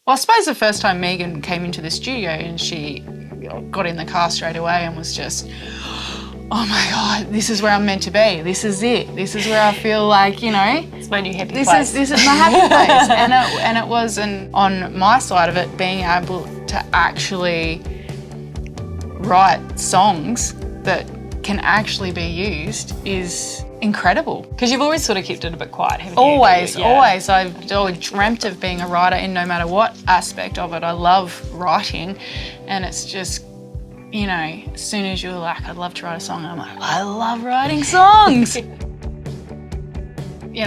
Well, I suppose the first time Megan came into the studio and she got in the car straight away and was just, oh my God, this is where I'm meant to be. This is it. This is where I feel like, you know. It's my new happy place. This is my happy place. And it was on my side of it, being able to actually write songs that can actually be used is incredible. Because you've always sort of kept it a bit quiet, haven't you? Always. I've always dreamt of being a writer in no matter what aspect of it. I love writing, and it's just, you know, as soon as you're like, I'd love to write a song, I'm like, I love writing songs. You know,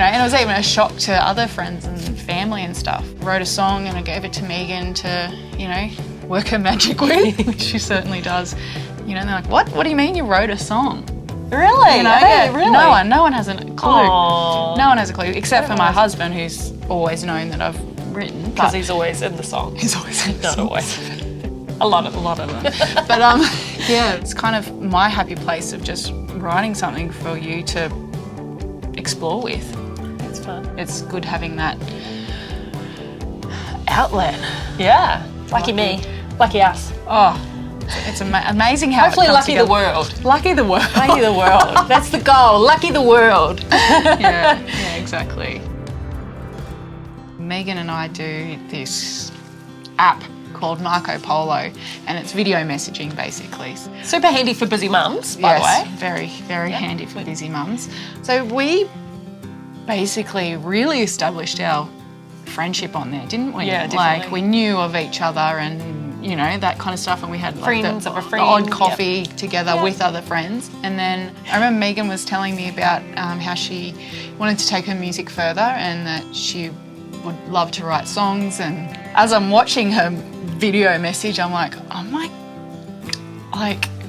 and it was even a shock to other friends and family and stuff. Wrote a song and I gave it to Megan to, you know, work her magic with, which she certainly does. You know, and they're like, what? What do you mean you wrote a song? Really? You know, yeah, really? No one has a clue. Aww. No one has a clue, except for my husband, who's always known that I've written. Because he's always in the song. He's always in the Not song. always. A lot of them. But yeah, it's kind of my happy place of just writing something for you to explore with. It's fun. It's good having that outlet. Yeah. Lucky me. Lucky us. Oh, it's amazing how Hopefully it comes lucky together. the world. Lucky the world. Lucky the world. That's the goal. Lucky the world. Yeah, exactly. Megan and I do this app called Polo, and it's video messaging basically. Super handy for busy mums, by the way. Very, very handy for busy mums. So we basically really established our friendship on there, didn't we? Yeah, definitely. Like we knew of each other and, you know, that kind of stuff, and we had like Friends the of a friend. odd coffee together with other friends. And then I remember Megan was telling me about how she wanted to take her music further and that she would love to write songs. And as I'm watching her video message, I'm like,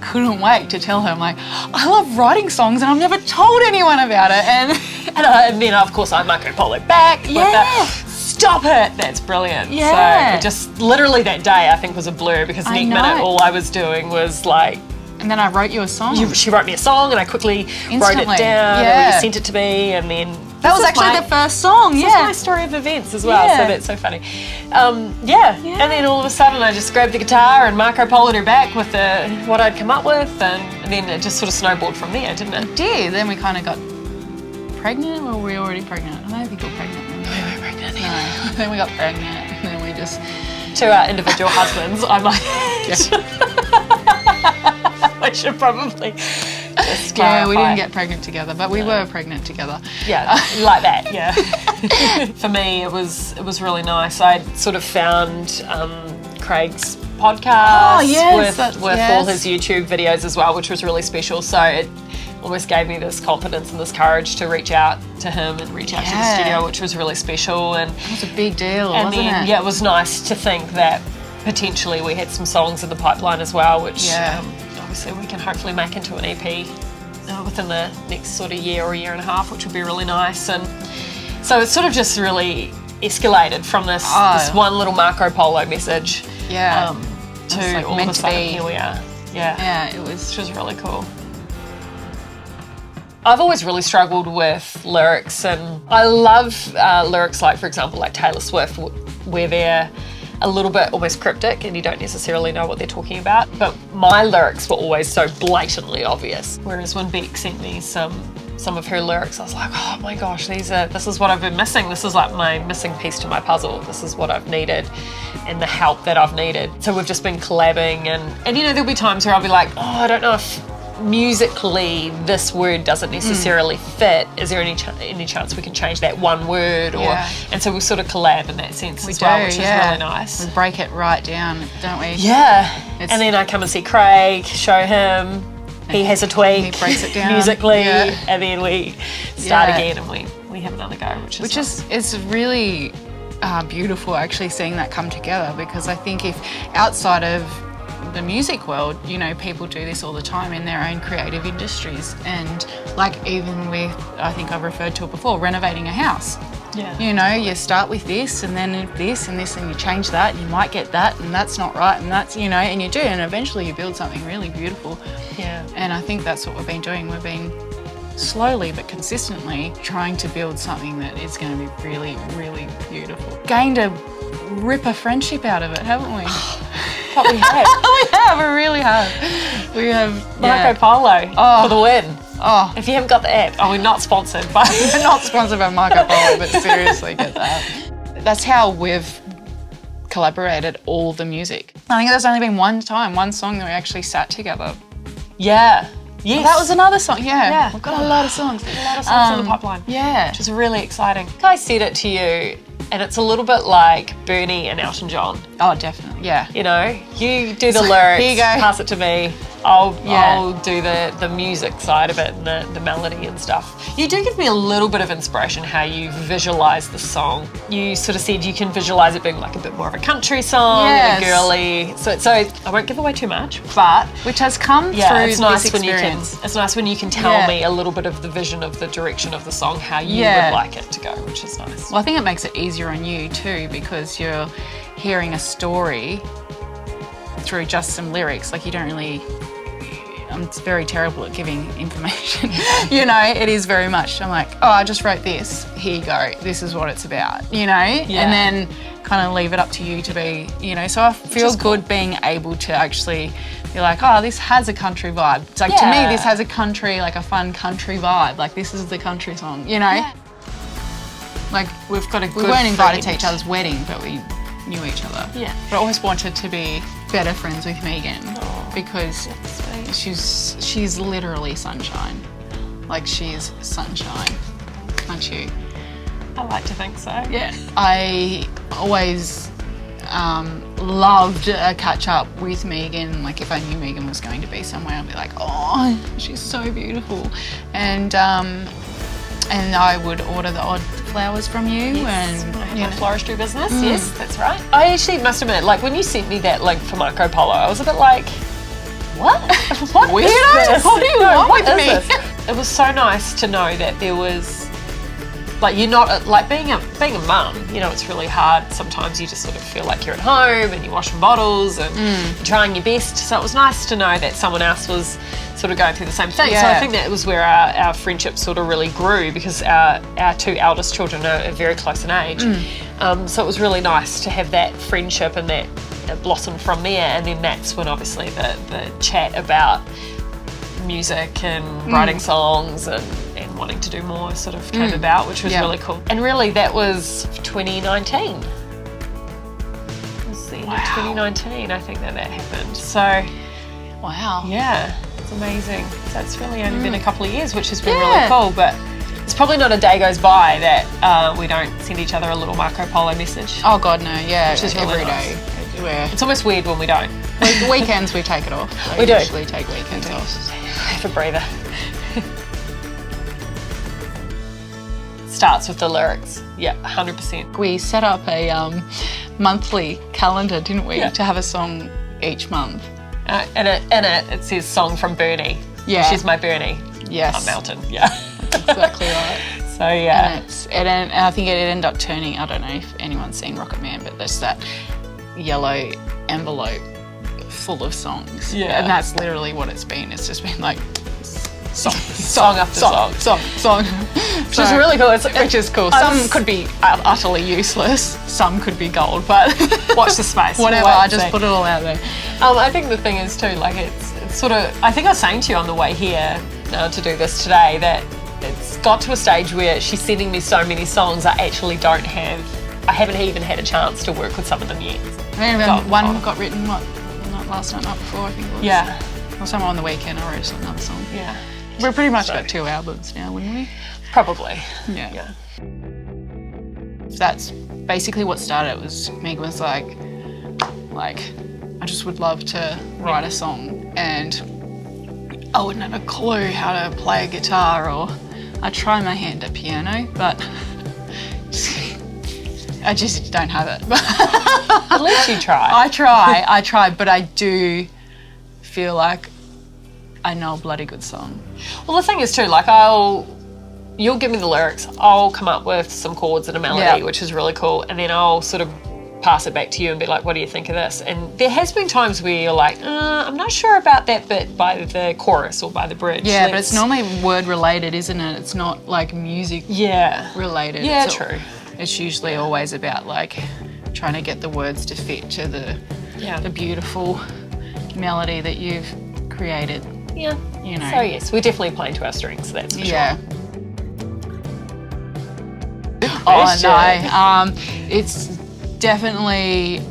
couldn't wait to tell her. I'm like, I love writing songs and I've never told anyone about it. And then, of course, I Marco Polo back. With that, stop it. That's brilliant. Yeah. So it just literally that day I think was a blur because next minute all I was doing was like. And then I wrote you a song. She wrote me a song and I quickly wrote it down and you sent it to me and then. That was actually the first song, This is my story of events as well, so that's so funny. And then all of a sudden I just grabbed the guitar and Marco Polo'd her back with what I'd come up with, and then it just sort of snowballed from there, didn't it? It did. Then we kind of got pregnant, or were we already pregnant? I don't think we were pregnant then. We were pregnant then. No, then we got pregnant, and then we just... To our individual husbands, I might... I should probably... Yeah, we didn't get pregnant together, but we were pregnant together. Yeah, like that, yeah. For me, it was really nice. I sort of found Craig's podcast with all his YouTube videos as well, which was really special. So it almost gave me this confidence and this courage to reach out to him and reach out to the studio, which was really special. And it was a big deal, and wasn't then, it? Yeah, it was nice to think that potentially we had some songs in the pipeline as well, which obviously we can hopefully make into an EP within the next sort of year or year and a half, which would be really nice. And so it's sort of just really escalated from this one little Marco Polo message to all of a sudden here we are. Yeah, which was really cool. I've always really struggled with lyrics, and I love lyrics like, for example, like Taylor Swift, where they're a little bit almost cryptic and you don't necessarily know what they're talking about. But my lyrics were always so blatantly obvious. Whereas when Beck sent me some of her lyrics, I was like, oh my gosh, this is what I've been missing. This is like my missing piece to my puzzle. This is what I've needed and the help that I've needed. So we've just been collabing, and you know, there'll be times where I'll be like, oh, I don't know if musically this word doesn't necessarily fit. Is there any chance we can change that one word? And so we sort of collab in that sense as well, which is really nice. We break it right down, don't we? Yeah. And then I come and see Craig, show him, he has a tweak, he breaks it down musically, and then we start again and we have another go, which is it's really beautiful actually seeing that come together, because I think if outside of the music world, you know, people do this all the time in their own creative industries, and like even with, I think I've referred to it before, renovating a house. Yeah. You know, you start with this and then this and this and you change that and you might get that and that's not right and that's, you know, and you do, and eventually you build something really beautiful. Yeah. And I think that's what we've been doing. We've been slowly but consistently trying to build something that is going to be really, really beautiful. Gained a rip a friendship out of it, haven't we? But we have. We really have. We have Marco Polo for the win. Oh, If you haven't got the app, we're not sponsored, but we're not sponsored by Marco Polo, but seriously, get that. That's how we've collaborated all the music. I think there's only been one song that we actually sat together. yeah. Yes. That was another song, yeah. Yeah. We've got a lot of songs. a lot of songs in the pipeline. Yeah. Which is really exciting. I said it to you, and it's a little bit like Bernie and Elton John. Oh, definitely, yeah. You know, you do the lyrics, Here you go. pass it to me. I'll do the music side of it and the melody and stuff. You do give me a little bit of inspiration how you visualise the song. You sort of said you can visualise it being like a bit more of a country song, Yes. and a girly. So I won't give away too much, but Which has come through it's nice this when you can. experience. It's nice when you can tell Yeah. me a little bit of the vision of the direction of the song, how you Yeah. would like it to go, which is nice. Well, I think it makes it easier on you too, because you're hearing a story through just some lyrics. Like, you don't really. I'm very terrible at giving information. You know, it is very much. I'm like, oh, I just wrote this. Here you go. This is what it's about. You know, and then kind of leave it up to you to be. You know, so I feel good being able to actually be like, oh, this has a country vibe. It's like, to me, this has a country, like a fun country vibe. Like, this is the country song. You know. Yeah. Like, we've got a good. We weren't invited to each other's wedding, but we knew each other. Yeah. But I always wanted to be better friends with Megan because she's literally sunshine. Like, she's sunshine, aren't you? I like to think so. Yeah. I always loved a catch up with Megan. Like, if I knew Megan was going to be somewhere, I'd be like, oh, she's so beautiful. And I would order the odd flowers from you. Yes, And I have my floristry business. Yes, that's right. I actually must admit, like, when you sent me that link for Marco Polo, I was a bit like, what? What Weirdo? is this? What do you want what with is me? this? It was so nice to know that there was, like, you're not, like, being a mum, you know, it's really hard. Sometimes you just sort of feel like you're at home and you're washing bottles and you're trying your best. So it was nice to know that someone else was sort of going through the same thing. Yeah. So I think that was where our friendship sort of really grew, because our two eldest children are very close in age. So it was really nice to have that friendship and that blossomed from there. And then that's when obviously the chat about music and writing songs and wanting to do more sort of came about, which was really cool. And really that was 2019. It was the end of 2019, I think that happened. So Wow. yeah, it's amazing. So it's really only been a couple of years, which has been really cool. But it's probably not a day goes by that we don't send each other a little Marco Polo message. Oh God, no. Yeah, Which is really every nice. day. We're, It's almost weird when we don't. weekends we take it off. We do. Usually take weekends off. Have a breather. Starts with the lyrics. Yeah, 100%. We set up a monthly calendar, didn't we, Yeah. to have a song each month. And in it says song from Bernie. Yeah. She's my Bernie. Yes. I'm Melton. Yeah. Exactly right. So yeah. And I think it ended up turning, I don't know if anyone's seen Rocket Man, but there's that yellow envelope full of songs. Yeah. And that's literally what it's been. It's just been like Song after song. Which is really cool. Which is cool. Some could be utterly useless. Some could be gold, but Watch the space. whatever. We'll wait I and just see. put it all out there. I think the thing is too, like it's sort of, I think I was saying to you on the way here to do this today that it's got to a stage where she's sending me so many songs I actually don't have, I haven't even had a chance to work with some of them yet. I mean, one got written, not last night, not before, I think it was. Yeah. Or somewhere on the weekend I wrote another song. Yeah. We've pretty much got 2 albums now, wouldn't we? Probably. Yeah. That's basically what started. It was Meg was like, I just would love to write a song, and I wouldn't have a clue how to play a guitar, or I try my hand at piano, but I just don't have it. At least you try. I try, but I do feel like I know a bloody good song. Well, the thing is too, like you'll give me the lyrics, I'll come up with some chords and a melody, which is really cool, and then I'll sort of pass it back to you and be like, what do you think of this? And there has been times where you're like, I'm not sure about that bit by the chorus or by the bridge. Yeah, but it's normally word related, isn't it? It's not like music related. Yeah, It's true. It's usually always about like trying to get the words to fit to the beautiful melody that you've created. Yeah. You know. So yes, we're definitely playing to our strengths, that's for Yeah. sure. Oh no, it's definitely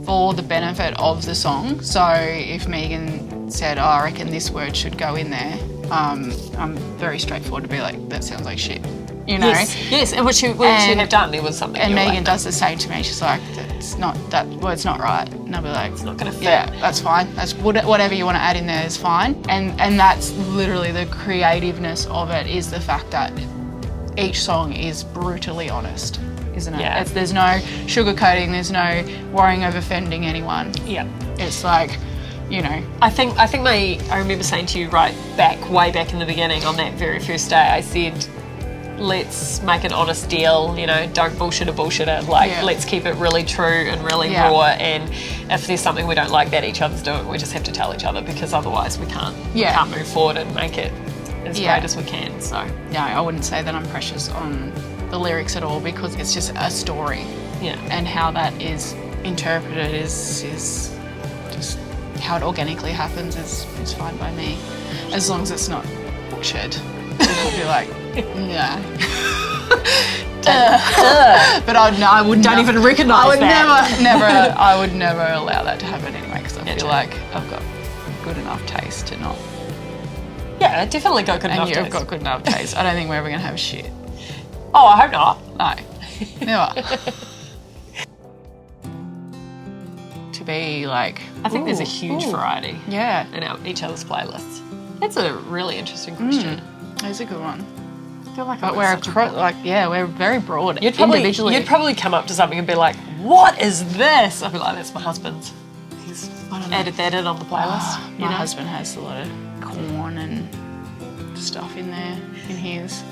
for the benefit of the song. So if Megan said, "Oh, I reckon this word should go in there," I'm very straightforward to be like, "That sounds like shit," you know. Yes, and what you have done, there was something. And you were Megan like, does the same to me. She's like, that word's not right," and I'll be like, "It's not going to fit." Yeah, that's fine. That's whatever you want to add in there is fine. And that's literally the creativeness of it, is the fact that each song is brutally honest, isn't it? Yeah. There's no sugarcoating, there's no worrying of offending anyone. Yeah. It's like, you know. I remember saying to you way back in the beginning on that very first day, I said, let's make an honest deal, you know, don't bullshit a bullshitter. Let's keep it really true and really raw, and if there's something we don't like that each other's doing, we just have to tell each other, because otherwise we can't move forward and make it as great as we can. So no, I wouldn't say that I'm precious on the lyrics at all, because it's just a story. Yeah. And how that is interpreted is just how it organically happens is fine by me, as long as it's not butchered. I'll be like, yeah. But I would don't even recognise that. I would never allow that to happen anyway, because I feel like I've got good enough taste to not. Yeah, definitely got good enough taste. And you've got good enough taste. I don't think we're ever going to have shit. Oh, I hope not. No, never. To be like, I think there's a huge variety. Yeah. In each other's playlists. That's a really interesting question. That's a good one. I feel like But we're very broad. You'd probably come up to something and be like, "What is this?" I'd be like, "That's my husband's. He's added that in on the playlist." My husband has a lot of corn and stuff in there in his.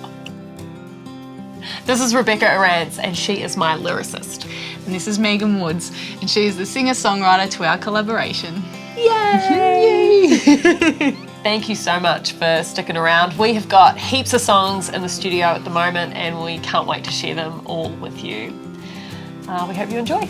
This is Rebecca Arantz, and she is my lyricist. And this is Megan Woods, and she is the singer-songwriter to our collaboration. Yay! Thank you so much for sticking around. We have got heaps of songs in the studio at the moment, and we can't wait to share them all with you. We hope you enjoy.